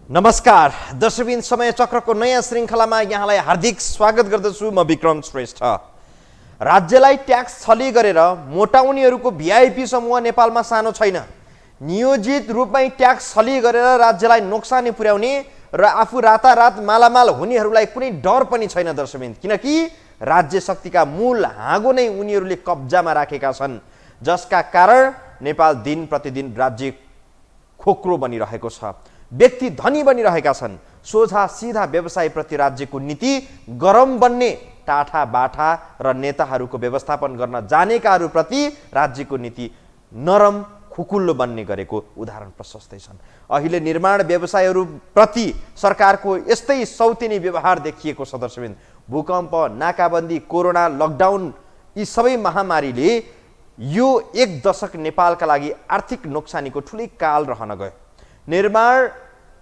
नमस्कार दर्शकबिन समय चक्रको नयाँ श्रृङ्खलामा यहाँलाई हार्दिक स्वागत गर्दछु। म विक्रम श्रेष्ठ। राज्यलाई ट्याक्स छली गरेर मोटाउनेहरूको भिआइपी समूह नेपालमा सानो छैन। नियोजित रूपमै ट्याक्स छली गरेर राज्यलाई नोक्सानी पुर्याउने र आफू रातारात मालामाल हुनेहरूलाई कुनै डर पनि छैन दर्शकबिन, किनकि राज्य शक्तिका मूल हाँगो नै उनीहरूले कब्जामा राखेका छन्, जसका कारण नेपाल दिन प्रतिदिन राज्य खोक्रो बनिरहेको छ, व्यक्ति धनी बनिरहेका छन्। सोझा सिधा व्यवसायप्रति राज्यको नीति गरम बन्ने टाठा बाठा र नेताहरूको व्यवस्थापन गर्न जानेकाहरूप्रति राज्यको नीति नरम खुकुल्लो बन्ने गरेको उदाहरण प्रशस्तै छन्। अहिले निर्माण व्यवसायहरूप्रति सरकारको यस्तै सौतेनी व्यवहार देखिएको छ दर्शकबिन। भूकम्प, नाकाबन्दी, कोरोना, लकडाउन यी सबै महामारीले यो एक दशक नेपालका लागि आर्थिक नोक्सानीको ठुलै काल रहन गयो। निर्माण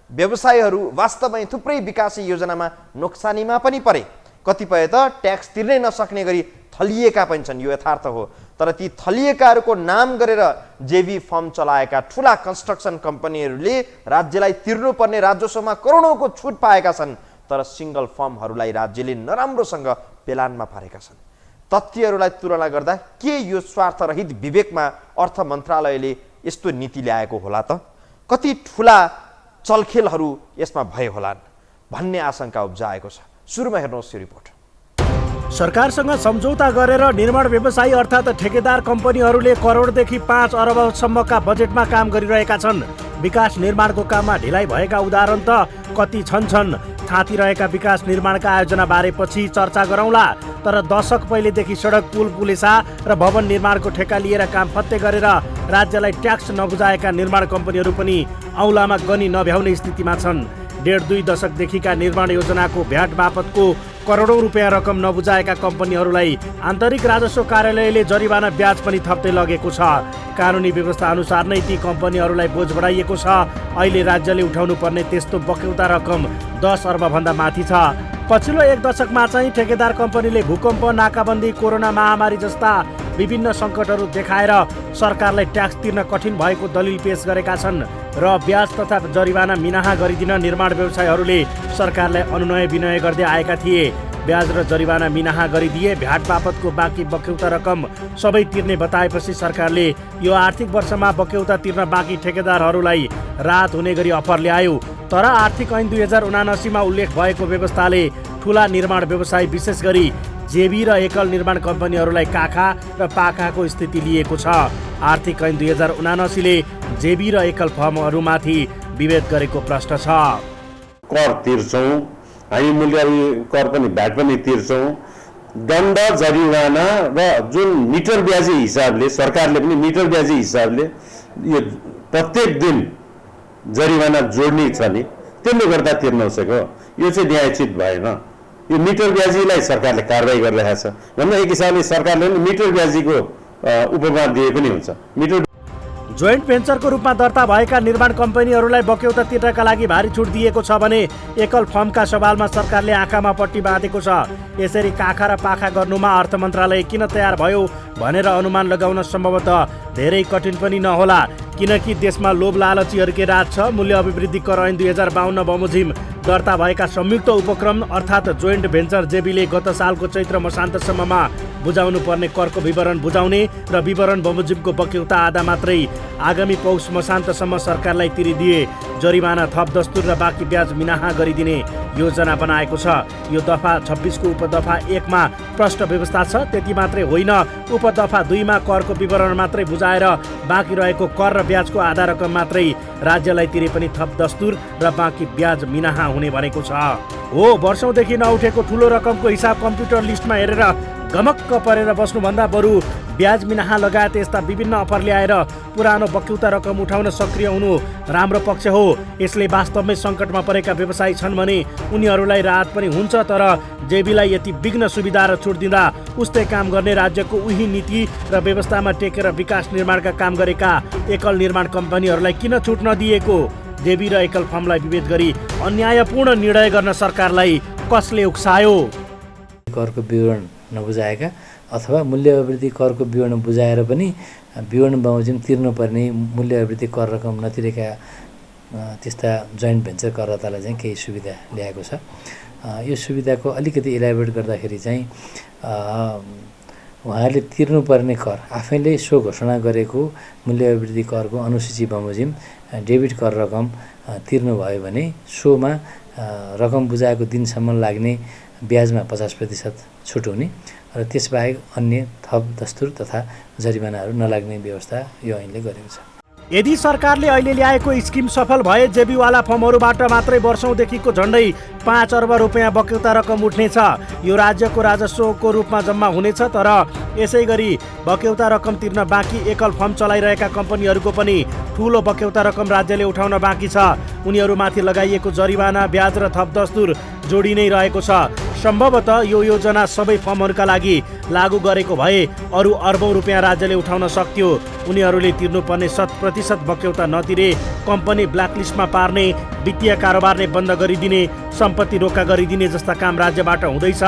व्यवसायहरू वास्तवमै थुप्रै विकास योजनामा नोक्सानीमा पनि परे। कतिपय त ट्याक्स तिर्नै नसक्ने गरी थलिएका पनि छन्, यो यथार्थ हो। तर ती थलिएकाहरूको नाम गरेर जेबी फर्म चलाएका ठुला कन्स्ट्रक्सन कम्पनीहरूले राज्यलाई तिर्नुपर्ने राजस्वमा करोडौँको छुट पाएका छन्, तर सिङ्गल फर्महरूलाई राज्यले नराम्रोसँग पेलानमा पारेका छन्। तथ्यहरूलाई तुलना गर्दा के यो स्वार्थरहित विवेकमा अर्थ मन्त्रालयले यस्तो नीति ल्याएको होला त? कति ठुला चलखेलहरू यसमा भए होलान् भन्ने आशंका उब्जाएको छ। सुरुमा हेर्नुहोस् यो रिपोर्ट। सरकारसँग सम्झौता गरेर निर्माण व्यवसायी अर्थात् ठेकेदार कम्पनीहरूले करोडदेखि 5 अरबसम्मका बजेटमा काम गरिरहेका छन्। विकास निर्माणको काममा ढिलाइ भएका उदाहरण त कति छन्। थाँतिरहेका विकास निर्माणका आयोजना बारे पछि चर्चा गरौँला, तर दशक पहिलेदेखि सडक, पुल, पुलेसा र भवन निर्माणको ठेक्का लिएर काम फत्ते गरेर राज्यलाई ट्याक्स नबुझाएका निर्माण कम्पनीहरू पनि औँलामा गनी नभ्याउने स्थितिमा छन्। 1.5-2 दशकदेखिका निर्माण योजनाको भ्याट बापतको करोडौँ रुपियाँ रकम नबुझाएका कम्पनीहरूलाई आन्तरिक राजस्व कार्यालयले जरिवाना ब्याज पनि थप्दै लगेको छ। कानुनी व्यवस्था अनुसार नै ती कम्पनीहरूलाई बोझ बढाइएको छ। अहिले राज्यले उठाउनु पर्ने त्यस्तो बक्यौता रकम 10 अर्बभन्दा माथि छ। पछिल्लो 1 दशकमा चाहिँ ठेकेदार कम्पनीले भूकम्प, नाकाबन्दी, कोरोना महामारी जस्ता विभिन्न सङ्कटहरू देखाएर सरकारलाई ट्याक्स तिर्न कठिन भएको दलिल पेश गरेका छन् र ब्याज तथा जरिवाना मिनाहा गरिदिन निर्माण व्यवसायीहरूले सरकारलाई अनुनय विनय गर्दै आएका थिए। ब्याज र जरिवाना मिनाहा गरिदिए, भ्याट बापतको बाँकी बक्यौता रकम सबै तिर्ने बताएपछि सरकारले यो आर्थिक वर्षमा बक्यौता तिर्न बाँकी ठेकेदारहरूलाई राहत हुने गरी अफर ल्यायो। तर आर्थिक ऐन 2079 मा उल्लेख भएको व्यवस्थाले ठुला निर्माण व्यवसायी विशेष गरी जेबी र एकल निर्माण कम्पनीहरूलाई काखा र पाखाको स्थिति लिएको छ। आर्थिक ऐन 2079 ले जेबी र एकल फर्महरूमाथि विभेद गरेको प्रश्न छ। कर तिर्छौँ हामी, मूल्य कर पनि भ्याट पनि तिर्छौँ, दण्ड जरिवाना र जुन मिटर ब्याजी हिसाबले सरकारले पनि मिटर ब्याजी हिसाबले यो प्रत्येक दिन जरिवाना जोड्ने छ नि, त्यसले गर्दा तिर्न सक्यो। यो चाहिँ न्यायोचित भएन। यो मिटर ब्याजीलाई सरकारले कारबाही गरिरहेको छ भन्दा एक हिसाबले सरकारले पनि मिटर ब्याजीको उपमा दिए पनि हुन्छ। मिटर जोइन्ट भेन्चरको रूपमा दर्ता भएका निर्माण कम्पनीहरूलाई बक्यौता तिर्नका लागि भारी छुट दिएको छ भने एकल फर्मका सवालमा सरकारले आँखामा पट्टी बाँधेको छ। यसरी काखा र पाखा गर्नुमा अर्थ मन्त्रालय किन तयार भयो भनेर अनुमान लगाउन सम्भवतः धेरै कठिन पनि नहोला, किनकि देशमा लोभ लालचीहरूकै राज छ। मूल्य अभिवृद्धि कर ऐन 2052 बमोजिम दर्ता भएका संयुक्त उपक्रम अर्थात् जोइन्ट भेन्चर जेबीले गत सालको चैत्र मसान्तसम्ममा बुझाउनु पर्ने करको विवरण बुझाउने र विवरण बमोजिमको बक्यौता आधा मात्रै आगामी पौष मसान्तसम्म सरकारलाई तिरिदिए जरिमाना थप दस्तुर र बाँकी ब्याज मिनाहा गरिदिने योजना बनाएको छ। यो दफा 26 को उपदफा 1 मा प्रष्ट व्यवस्था छ। त्यति मात्रै होइन, उपदफा 2 मा करको विवरण मात्रै बुझाएर बाँकी रहेको कर र ब्याजको आधा रकम मात्रै राज्यलाई तिरे पनि थप दस्तुर र बाँकी ब्याज मिनाहा हुने भनेको छ। हो, वर्षौँदेखि नउठेको ठुलो रकमको हिसाब कम्प्युटर लिस्टमा हेरेर गमक्क परेर बस्नुभन्दा बरु ब्याज मिनाहा लगायत यस्ता विभिन्न अफर ल्याएर पुरानो बक्यौता रकम उठाउन सक्रिय हुनु राम्रो पक्ष हो। यसले वास्तवमै सङ्कटमा परेका व्यवसायी छन् भने उनीहरूलाई राहत पनि हुन्छ। तर जेबीलाई यति विघ्न सुविधा र छुट दिँदा उस्तै काम गर्ने राज्यको उही नीति र व्यवस्थामा टेकेर विकास निर्माणका काम गरेका एकल निर्माण कम्पनीहरूलाई किन छुट नदिएको? जेबी र एकल फर्मलाई विभेद गरी अन्यायपूर्ण निर्णय गर्न सरकारलाई कसले उक्सायो? करको विवरण नबुझाएका अथवा मूल्य अभिवृद्धि करको विवरण बुझाएर पनि विवरण बमोजिम तिर्नुपर्ने मूल्य अभिवृद्धि कर रकम नतिरेका त्यस्ता जोइन्ट भेन्चर करदातालाई चाहिँ केही सुविधा ल्याएको छ। यो सुविधाको अलिकति इलाबोरेट गर्दाखेरि चाहिँ उहाँहरूले तिर्नुपर्ने कर आफैले सो घोषणा गरेको मूल्य अभिवृद्धि करको अनुसूची बमोजिम डेबिट कर रकम तिर्नुभयो भने सोमा रकम बुझाएको दिनसम्म लाग्ने ब्याजमा 50% छुट हुने र त्यसबाहेक अन्य थप दस्तुर तथा जरिमानाहरू नलाग्ने व्यवस्था यो ऐनले गरेको छ। यदि सरकारले अहिले ल्याएको स्किम सफल भए जेबीवाला फर्महरूबाट मात्रै वर्षौँदेखिको झन्डै 5 अर्ब रुपियाँ बक्यौता रकम उठ्नेछ। यो राज्यको राजस्वको रूपमा जम्मा हुनेछ, तर यसै गरी बक्यौता रकम तिर्न बाँकी एकल फर्म चलाइरहेका कम्पनीहरूको पनि ठूलो बक्यौता रकम राज्यले उठाउन बाँकी छ। उनीहरूमाथि लगाइएको जरिवाना, ब्याज र थप दस्तुर जोडी नै रहेको छ। सम्भवतः यो योजना सबै फर्महरूका लागि लागू गरेको भए अरू अर्बौं रुपियाँ राज्यले उठाउन सक्थ्यो। उनीहरूले तिर्नुपर्ने 100% बक्यौता नतिरे कम्पनी ब्ल्याकलिस्टमा पार्ने, वित्तीय कारोबार नै बन्द गरिदिने, सम्पत्ति रोका गरिदिने जस्ता काम राज्यबाट हुँदैछ।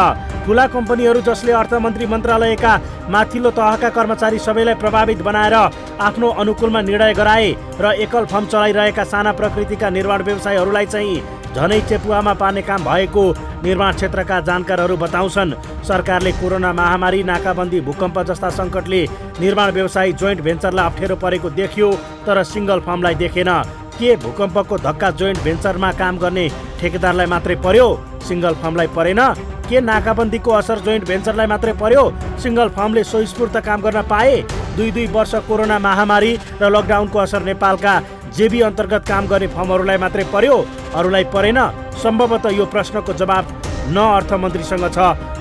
ठुला कम्पनीहरू जसले अर्थमन्त्री मन्त्रालयका माथिल्लो तहका कर्मचारी सबैलाई प्रभावित बनाएर आफ्नो अनुकूलमा निर्णय गराए र एकल फर्म चलाइरहेका साना प्रकृतिका निर्माण व्यवसायीहरूलाई चाहिँ झनै चेपुवामा पार्ने काम भएको निर्माण क्षेत्रका जानकारहरू बताउँछन्। सरकारले कोरोना महामारी, नाकाबन्दी, भूकम्प जस्ता सङ्कटले निर्माण व्यवसायी जोइन्ट भेन्चरलाई अप्ठ्यारो परेको देखियो, तर सिङ्गल फर्मलाई देखेन। के भूकम्पको धक्का जोइन्ट भेन्चरमा काम गर्ने ठेकेदारलाई मात्रै पर्यो, सिङ्गल फर्मलाई परेन? के नाकाबन्दीको असर जोइन्ट भेन्चरलाई मात्रै पर्यो, सिङ्गल फर्मले स्वस्फूर्त काम गर्न पाए? 2 वर्ष कोरोना महामारी र लकडाउनको असर नेपालका जेबी अन्तर्गत काम गर्ने फर्महरूलाई मात्रै पर्यो, अरूलाई परेन? सम्भवतः यो प्रश्नको जवाब न अर्थमन्त्रीसँग छ,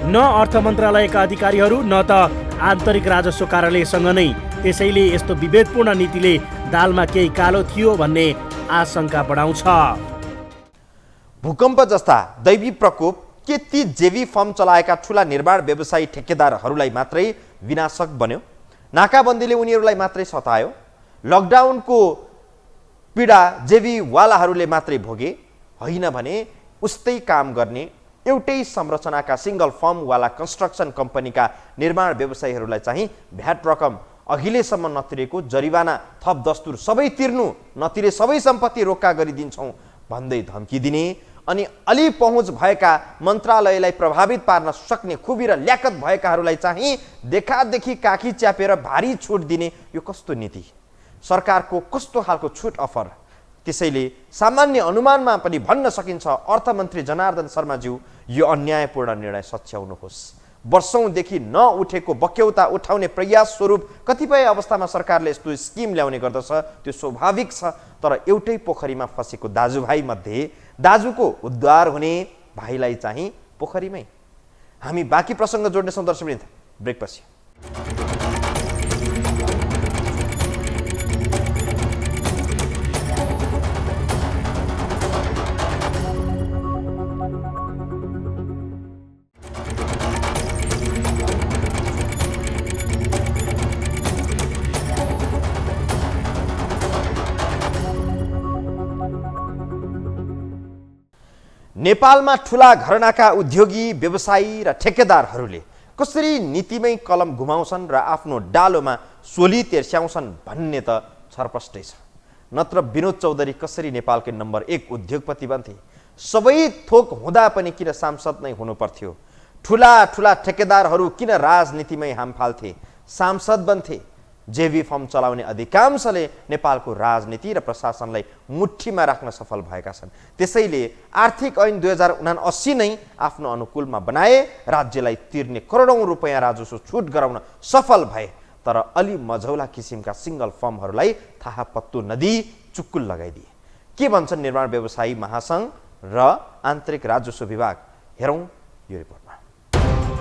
न अर्थ मन्त्रालयका अधिकारीहरू, न त आन्तरिक राजस्व कार्यालयसँग नै। त्यसैले यस्तो विभेदपूर्ण नीतिले दालमा केही कालो थियो भन्ने आशंका बढाउँछ। भूकम्प जस्ता दैवी प्रकोप के ती जेबी फर्म चलाएका ठुला निर्माण व्यवसायी ठेकेदारहरूलाई मात्रै विनाशक बन्यो? नाकाबन्दीले उनीहरूलाई मात्रै सतायो? लकडाउनको पीडा जेबीवालाहरूले मात्रै भोगे? होइन भने उस्तै काम गर्ने एउटै संरचनाका सिङ्गल फर्मवाला कन्स्ट्रक्सन कम्पनीका निर्माण व्यवसायीहरूलाई चाहिँ भ्याट रकम अघिल्यैसम्म नतिरेको जरिवाना, थप दस्तुर सबै तिर्नु, नतिरे सबै सम्पत्ति रोक्का गरिदिन्छौँ भन्दै धम्की दिने अनि अलि पहुँच भएका मन्त्रालयलाई प्रभावित पार्न सक्ने खुबी र ल्याकत भएकाहरूलाई चाहिँ देखादेखि काखी च्यापेर भारी छुट दिने यो कस्तो नीति? सरकारको कस्तो खालको छुट अफर? त्यसैले सामान्य अनुमानमा पनि भन्न सकिन्छ अर्थमन्त्री जनार्दन शर्माज्यू यो अन्यायपूर्ण निर्णय सच्याउनुहोस्। वर्षौंदेखि नउठेको बक्यौता उठाउने प्रयास स्वरूप कतिपय अवस्थामा सरकारले यस्तो स्किम ल्याउने गर्दछ, त्यो स्वाभाविक छ। तर एउटै पोखरीमा फसेको दाजुभाइ मध्ये दाजुको उद्धार हुने भाइलाई चाहिँ पोखरीमै। हामी बाँकी प्रसङ्ग जोड्नेछौँ दर्शकवृन्द, ब्रेकपछि। नेपालमा ठुला घरानाका उद्योगी, व्यवसायी र ठेकेदारहरूले कसरी नीतिमै कलम घुमाउँछन् र आफ्नो डालोमा सोली तेर्स्याउँछन् भन्ने त छरपष्टै छ। नत्र विनोद चौधरी कसरी नेपालकै नम्बर 1 उद्योगपति बन्थे? सबै थोक हुँदा पनि किन सांसद नै हुनु पर्थ्यो? ठुला ठुला ठेकेदारहरू किन राजनीतिमै हाम फाल्थे, सांसद बन्थे? जेबी फर्म चलाउने अधिकांशले नेपालको राजनीति र प्रशासनलाई मुठ्ठीमा राख्न सफल भएका छन्। त्यसैले आर्थिक ऐन 2079 नै आफ्नो अनुकूलमा बनाए, राज्यलाई तिर्ने करोडौं रुपैयाँ राजस्व छुट गराउन सफल भए। तर अलि मझौला किसिमका सिङ्गल फर्महरूलाई थाहा पत्तो नदिई चुक्कुल लगाइदिए। के भन्छन् निर्माण व्यवसायी महासंघ र आन्तरिक राजस्व विभाग? हेरौँ यो रिपोर्टमा।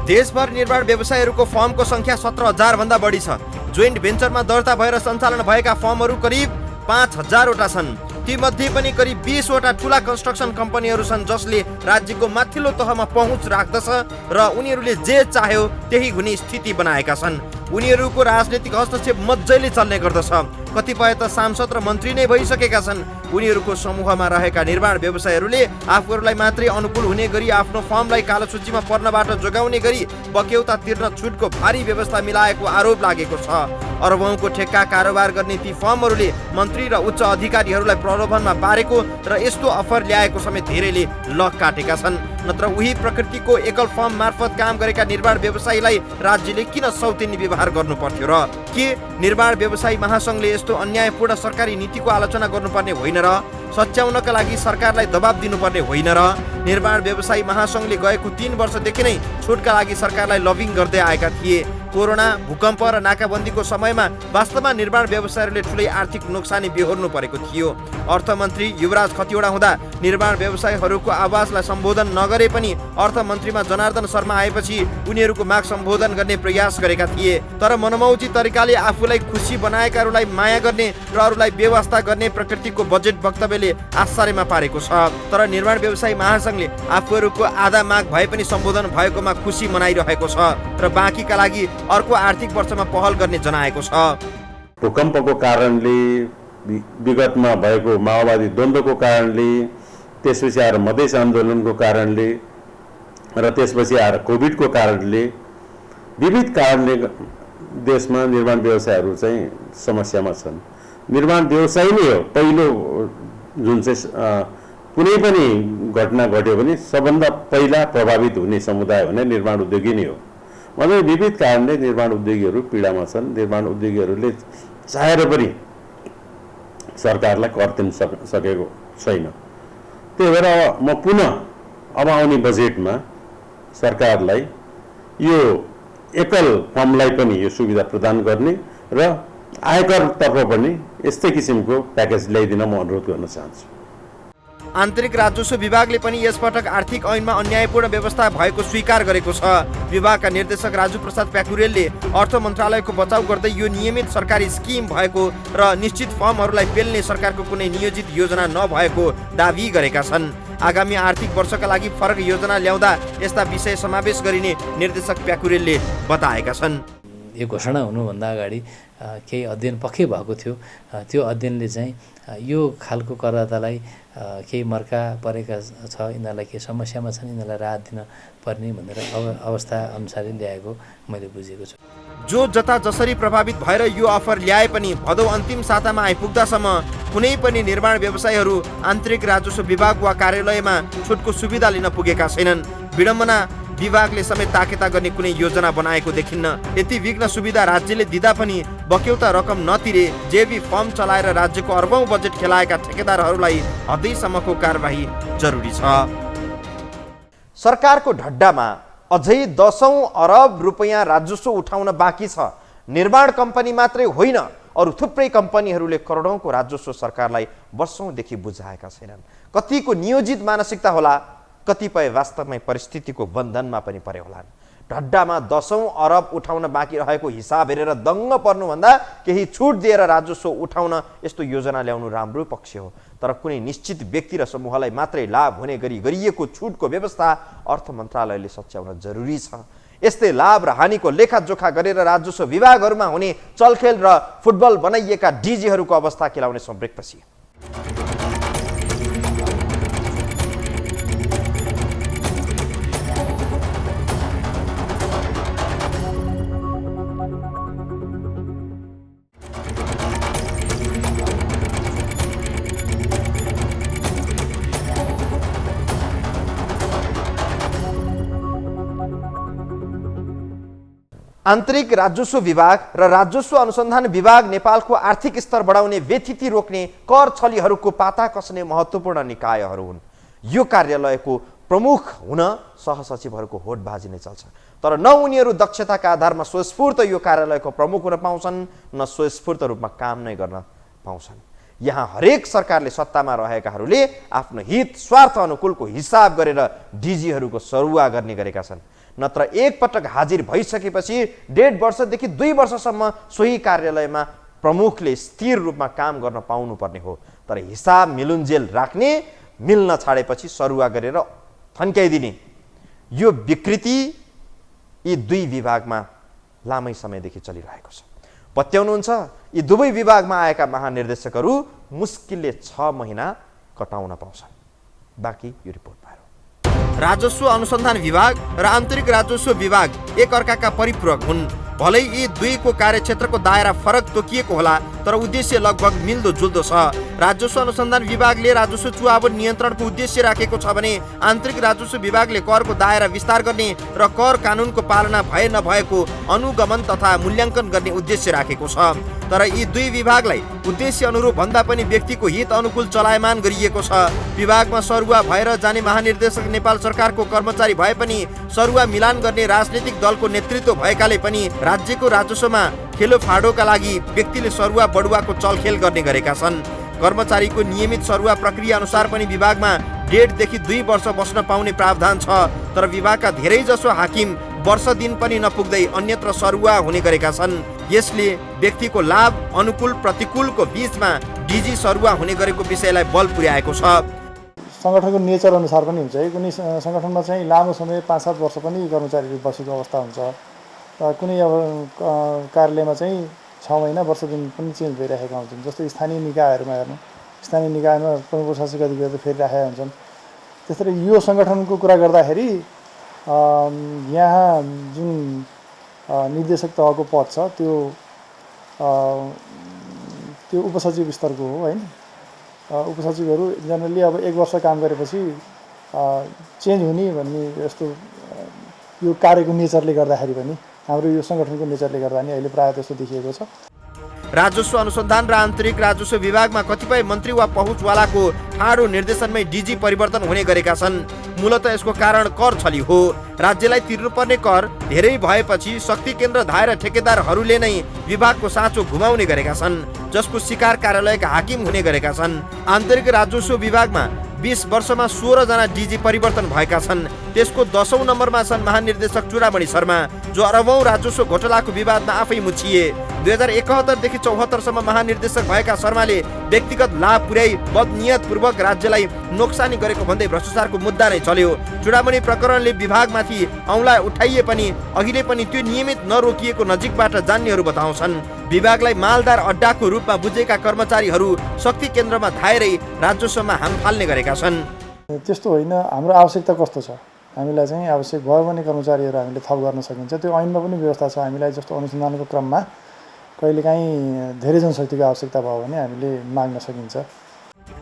देशभर निर्माण व्यवसायीहरूको फर्मको सङ्ख्या 17,000 भन्दा बढी छ। जोइन्ट भेन्चरमा दर्ता भएर सञ्चालन भएका फर्महरू करिब 5,000 वटा छन्। तीमध्ये पनि करिब 20 वटा ठुला कन्स्ट्रक्सन कम्पनीहरू छन् जसले राज्यको माथिल्लो तहमा पहुँच राख्दछ र उनीहरूले जे चाह्यो त्यही हुने स्थिति बनाएका छन्। उनीहरूको राजनीतिक हस्तक्षेप मजाले चल्ने गर्दछ। कतिपय त सांसद र मन्त्री नै भइसकेका छन्। उनीहरूको समूहमा रहेका निर्माण व्यवसायीहरूले आफूहरूलाई मात्रै अनुकूल हुने गरी आफ्नो फर्मलाई कालो सूचीमा पर्नबाट जोगाउने गरी बक्यौता तिर्न छुटको भारी व्यवस्था मिलाएको आरोप लागेको छ। अरबौंको ठेक्का कारोबार गर्ने ती फर्महरूले मन्त्री र उच्च अधिकारीहरूलाई प्रलोभनमा पारेको र यस्तो अफर ल्याएको समेत धेरैले लक काटेका छन्। नत्र उही प्रकृतिको एकल फर्म मार्फत काम गरेका निर्माण व्यवसायीलाई राज्यले किन सौतेनी व्यवहार गर्नु पर्थ्यो र? के निर्माण व्यवसायी महासंघले यस्तो अन्यायपूर्ण सरकारी नीतिको आलोचना गर्नुपर्ने होइन र? सच्याउनका लागि सरकारलाई दबाब दिनुपर्ने होइन र? निर्माण व्यवसायी महासंघले गएको 3 वर्षदेखि नै छुटका लागि सरकारलाई लबिङ गर्दै आएका थिए। कोरोना, भूकम्प र नाकाबन्दीको समयमा वास्तवमा निर्माण व्यवसायीहरूले ठुलै आर्थिक नोक्सानी बेहोर्नु परेको थियो। अर्थमन्त्री युवराज खतिवडा हुँदा निर्माण व्यवसायीहरूको आवाजलाई सम्बोधन नगरे पनि अर्थमन्त्रीमा जनार्दन शर्मा आएपछि उनीहरूको माग सम्बोधन गर्ने प्रयास गरेका थिए। तर मनमौजी तरिकाले आफूलाई खुसी बनाएकाहरूलाई माया गर्ने र अरूलाई बेवास्ता गर्ने प्रकृतिको बजेट वक्तव्यले आश्चर्यमा पारेको छ। तर निर्माण व्यवसायी महासंघले आफूहरूको आधा माग भए पनि सम्बोधन भएकोमा खुसी मनाइरहेको छ र बाँकीका लागि अर्को आर्थिक वर्षमा पहल गर्ने जनाएको छ। भूकम्पको कारणले, विगतमा भएको माओवादी द्वन्द्वको कारणले, त्यसपछि आएर मधेस आन्दोलनको कारणले र त्यसपछि आएर कोभिडको कारणले, विविध कारणले देशमा निर्माण व्यवसायहरू चाहिँ समस्यामा छन्। निर्माण व्यवसाय नै हो पहिलो जुन चाहिँ कुनै पनि घटना घट्यो भने सबभन्दा पहिला प्रभावित हुने समुदाय भने निर्माण उद्योगी नै हो। मतलब विविध कारणले निर्माण उद्योगीहरू पीडामा छन्। निर्माण उद्योगीहरूले चाहेर पनि सरकारलाई कर तिर्न सकेको छैन। त्यही भएर म पुनः अब आउने बजेटमा सरकारलाई यो एकल फर्मलाई पनि यो सुविधा प्रदान गर्ने र आयकरतर्फ पनि यस्तै किसिमको प्याकेज ल्याइदिन म अनुरोध गर्न चाहन्छु। आन्तरिक राजस्व विभागले पनि यसपटक आर्थिक ऐनमा अन्यायपूर्ण व्यवस्था भएको स्वीकार गरेको छ। विभागका निर्देशक राजु प्रसाद प्याकुरेलले अर्थ मन्त्रालयको बचाउ गर्दै यो नियमित सरकारी स्किम भएको र निश्चित फर्महरूलाई पेल्ने सरकारको कुनै नियोजित योजना नभएको दाबी गरेका छन्। आगामी आर्थिक वर्षका लागि फरक योजना ल्याउँदा यस्ता विषय समावेश गरिने निर्देशक प्याकुरेलले बताएका छन्। यो घोषणा हुनुभन्दा अगाडि केही अध्ययन पक्कै भएको थियो। त्यो अध्ययनले चाहिँ यो खालको करदातालाई केही मर्का परेका छ, यिनीहरूलाई केही समस्यामा छन्, यिनीहरूलाई राहत दिन पर्ने भनेर अवस्था अनुसारले ल्याएको मैले बुझेको छु। जो जता जसरी प्रभावित भएर यो अफर ल्याए पनि भदौ अन्तिम सातामा आइपुग्दासम्म कुनै पनि निर्माण व्यवसायीहरू आन्तरिक राजस्व विभाग वा कार्यालयमा छुटको सुविधा लिन पुगेका छैनन्। विडम्बना, विभागले समेत ताकेता गर्ने कुनै योजना बनाएको देखिन्न। यति विघ्न सुविधा राज्यले दिँदा पनि बक्यौता रकम नतिरे जेबी फर्म चलाएर राज्यको अर्बौं बजेट खेलाएका ठेकेदारहरूलाई हदैसम्मको कारबाही जरुरी छ। सरकारको ढड्डामा अझै 10औं अरब रुपैयाँ राजस्व उठाउन बाँकी छ। निर्माण कम्पनी मात्रै होइन, अरू थुप्रै कम्पनीहरूले करोडौंको राजस्व सरकारलाई वर्षौंदेखि बुझाएका छैनन्। कतिको नियोजित मानसिकता होला, कतिपय वास्तवमै परिस्थितिको बन्धनमा पनि परे होलान्। ढड्डामा 10औं अरब उठाउन बाँकी रहेको हिसाब हेरेर दङ्ग पर्नुभन्दा केही छुट दिएर राजस्व उठाउन यस्तो योजना ल्याउनु राम्रो पक्ष हो। तर कुनै निश्चित व्यक्ति र समूहलाई मात्रै लाभ हुने गरी गरिएको छुटको व्यवस्था अर्थ मन्त्रालयले सच्याउन जरुरी छ। यस्तै लाभ र हानिको लेखाजोखा गरेर राजस्व विभागहरूमा हुने चलखेल र फुटबल बनाइएका डिजीहरूको अवस्था केलाउने सम्प्रेकपछि आन्तरिक राजस्व विभाग र राजस्व अनुसन्धान विभाग नेपालको आर्थिक स्तर बढाउने, व्यथिति रोक्ने, कर छलीहरूको पाता कस्ने महत्त्वपूर्ण निकायहरू हुन्। यो कार्यालयको प्रमुख हुन सहसचिवहरूको होडबाजी नै चल्छ। तर न उनीहरू दक्षताका आधारमा स्वस्फूर्त यो कार्यालयको प्रमुख हुन पाउँछन्, न स्वस्फूर्त रूपमा काम नै गर्न पाउँछन्। यहाँ हरेक सरकारले सत्तामा रहेकाहरूले आफ्नो हित स्वार्थ अनुकूलको हिसाब गरेर डिजीहरूको सरुवा गर्ने गरेका छन्। नत्र एकपटक हाजिर भइसकेपछि 1.5 वर्षदेखि 2 वर्षसम्म सोही कार्यालयमा प्रमुखले स्थिर रूपमा काम गर्न पाउनुपर्ने हो। तर हिसाब मिलुन्जेल राख्ने, मिल्न छाडेपछि सरुवा गरेर थन्क्याइदिने यो विकृति यी 2 विभागमा लामै समयदेखि चलिरहेको छ। पत्याउनुहुन्छ? यी दुवै विभागमा आएका महानिर्देशकहरू मुस्किलले 6 महिना कटाउन पाउँछन्। बाँकी यो रिपोर्ट पाएर राजस्व अनुसन्धान विभाग र आन्तरिक राजस्व विभाग एक अर्काका परिपूरक हुन्। भलै यी दुईको कार्यक्षेत्रको दायरा फरक तोकिएको होला, तर उद्देश्य लगभग मिल्दोजुल्दो छ। राजस्व अनुसन्धान विभागले राजस्व चुहावट नियन्त्रणको उद्देश्य राखेको छ भने आन्तरिक राजस्व विभागले करको दायरा विस्तार गर्ने र कर कानुनको पालना भए नभएको अनुगमन तथा मूल्याङ्कन गर्ने उद्देश्य राखेको छ। तर यी दुई विभागलाई उद्देश्य अनुरूप भन्दा पनि व्यक्तिको हित अनुकूल चलायमान गरिएको छ। विभागमा सरुवा भएर जाने महानिर्देशक नेपाल सरकारको कर्मचारी भए पनि सरुवा मिलान गर्ने राजनीतिक दलको नेतृत्व भएकाले पनि राज्यको राजस्वमा खेलोफाडोका लागि व्यक्तिले सरुवा बढुवाको चलखेल गर्ने गरेका छन्। कर्मचारीको नियमित सरुवा प्रक्रिया अनुसार पनि विभागमा 1.5 देखि 2 वर्ष बस्न पाउने प्रावधान छ। तर विभागका धेरै जसो हाकिम वर्ष दिन पनि नपुग्दै अन्यत्र सरुवा हुने गरेका छन्। यसले व्यक्तिको लाभ अनुकूल प्रतिकूलको बीचमा डिजी सरुवा हुने गरेको विषयलाई बल पुर्याएको छ। संगठनको नेचर अनुसार पनि हुन्छ है। कुनै संगठनमा चाहिँ लामो समय 5-7 वर्ष पनि कर्मचारीहरू बसेको अवस्था हुन्छ। कुनै अब कार्यालयमा चाहिँ 6 महिना वर्ष दिन पनि चेन्ज भइरहेका हुन्छन्। जस्तै स्थानीय निकायहरूमा हेर्नु, स्थानीय निकायमा प्रमुख प्रशासक अधिकारी फेरिरहेका हुन्छन्। त्यसरी यो सङ्गठनको कुरा गर्दाखेरि यहाँ जुन निर्देशक तहको पद छ त्यो उपसचिव स्तरको हो हैन। उपसचिवहरू जनरली अब 1 वर्ष काम गरेपछि चेन्ज हुने भन्ने यस्तो यो कार्यको नेचरले गर्दाखेरि पनि हाम्रो यो सङ्गठनको नेचरले गर्दा नि अहिले प्रायः त्यस्तो देखिएको छ। राजस्व अनुसन्धान र आन्तरिक राजस्व विभागमा कतिपय मन्त्री वा पहुँचवालाको ठाडो निर्देशनमै डिजी परिवर्तन हुने गरेका छन्। मूलतः यसको कारण कर छली हो। राज्यलाई तिर्नुपर्ने कर धेरै भएपछि शक्ति केन्द्र धाएर ठेकेदारहरूले नै विभागको साँचो घुमाउने गरेका छन्, जसको शिकार कार्यालयका हाकिम हुने गरेका छन्। आन्तरिक राजस्व विभागमा 20 वर्षमा 16 जना डिजी परिवर्तन भएका छन्। त्यसको 10औं नम्बरमा छन् महानिर्देशक चुडामणि शर्मा, जो अरबौं राजस्व घोटालाको विवादमा आफै मुछिए। 2071 देखि 74 सम्म महानिर्देशक भएका शर्माले व्यक्तिगत लाभ पुर्याई बदनियतपूर्वक राज्यलाई नोक्सानी गरेको भन्दै भ्रष्टाचारको मुद्दा नै चल्यो। चुडामणि प्रकरणले विभागमाथि औँला उठाइए पनि अहिले पनि त्यो नियमित नरोकिएको नजिकबाट जान्नेहरू बताउँछन्। विभागलाई मालदार अड्डाको रूपमा बुझेका कर्मचारीहरू शक्ति केन्द्रमा धाएरै राजस्वमा हाम फाल्ने गरेका छन्। त्यस्तो होइन। हाम्रो आवश्यकता कस्तो छ, हामीलाई चाहिँ आवश्यक भयो भने कर्मचारीहरू हामीले थप गर्न सकिन्छ। त्यो ऐनमा पनि व्यवस्था छ। हामीलाई जस्तो अनुसन्धानको क्रममा कहिलेकाहीँ धेरै जनशक्तिको आवश्यकता भयो भने हामीले माग्न सकिन्छ।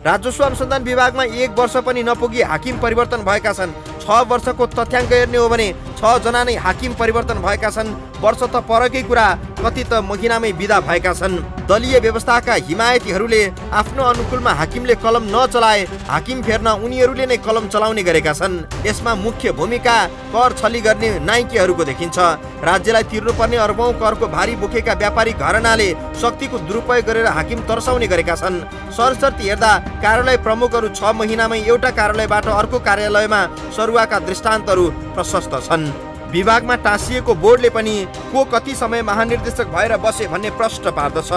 राजस्व अनुसन्धान विभागमा 1 वर्ष पनि नपुगी हाकिम परिवर्तन भएका छन्। 6 वर्षको तथ्याङ्क हेर्ने हो भने 6 जना नै हाकिम परिवर्तन भएका छन्। वर्ष त परकै कुरा, कति त महिनामै बिदा भएका छन्। दलीय व्यवस्थाका हिमायतीहरूले आफ्नो अनुकूलमा हाकिमले कलम नचलाए हाकिम फेर्न उनीहरूले नै कलम चलाउने गरेका छन्। यसमा मुख्य भूमिका कर छली गर्ने नाइकेहरूको देखिन्छ। राज्यलाई तिर्नुपर्ने अरबौं करको भारी बोकेका व्यापारी घरानाले शक्तिको दुरुपयोग गरेर हाकिम तर्साउने गरेका छन्। सरसर्ती हेर्दा कार्यालय प्रमुखहरू 6 महिनामै एउटा कार्यालयबाट अर्को कार्यालयमा सरुवाका दृष्टान्तहरू प्रशस्त छन्। विभागमा टाँसिएको बोर्डले पनि को कति समय महानिर्देशक भएर बसे भन्ने प्रश्न पार्दछ।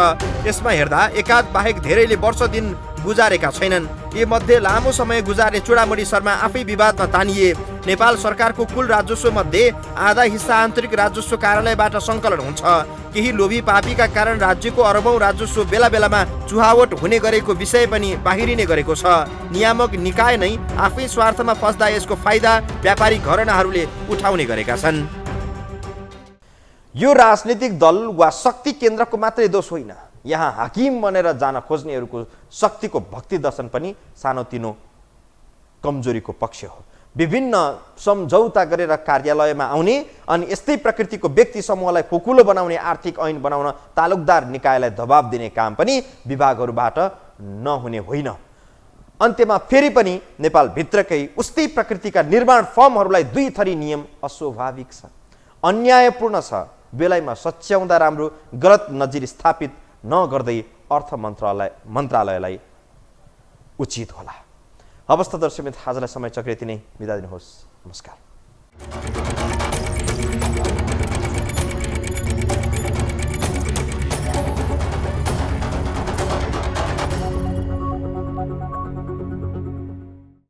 यसमा हेर्दा एकाध बाहेक धेरैले वर्ष दिन गुजारेका छैनन्। यी मध्ये लामो समय गुजार्ने चुडामणि शर्मा आफै विवादमा तानिए। नेपाल सरकारको कुल राजस्व मध्ये आधा हिस्सा आन्तरिक राजस्व कार्यालयबाट सङ्कलन हुन्छ। केही लोभी पापीका कारण राज्यको अरबौं राजस्व बेला बेलामा चुहावट हुने गरेको विषय पनि बाहिरिने गरेको छ। नियामक निकाय नै आफै स्वार्थमा फस्दा यसको फाइदा व्यापारी घरानाहरूले उठाउने गरेका छन्। यो राजनीतिक दल वा शक्ति केन्द्रको मात्रै दोष होइन। यहाँ हाकिम बनेर जान खोज्नेहरूको शक्तिको भक्ति दर्शन पनि सानोतिनो कमजोरीको पक्ष हो। विभिन्न सम्झौता गरेर कार्यालयमा आउने अनि यस्तै प्रकृतिको व्यक्ति समूहलाई खोकुलो बनाउने आर्थिक ऐन बनाउन तालुकदार निकायलाई दबाब दिने काम पनि विभागहरूबाट नहुने होइन। अन्त्यमा फेरि पनि नेपालभित्रकै उस्तै प्रकृतिका निर्माण फर्महरूलाई 2 थरी नियम अस्वाभाविक छ, अन्यायपूर्ण छ। बेलायमा सच्याउँदा राम्रो, गलत नजिर स्थापित नगर्दै अर्थ मन्त्रालयलाई उचित होला। हवस् त दर्शकमित्र, आजलाई समय चक्र यति नै। बिदा दिनुहोस्। नमस्कार।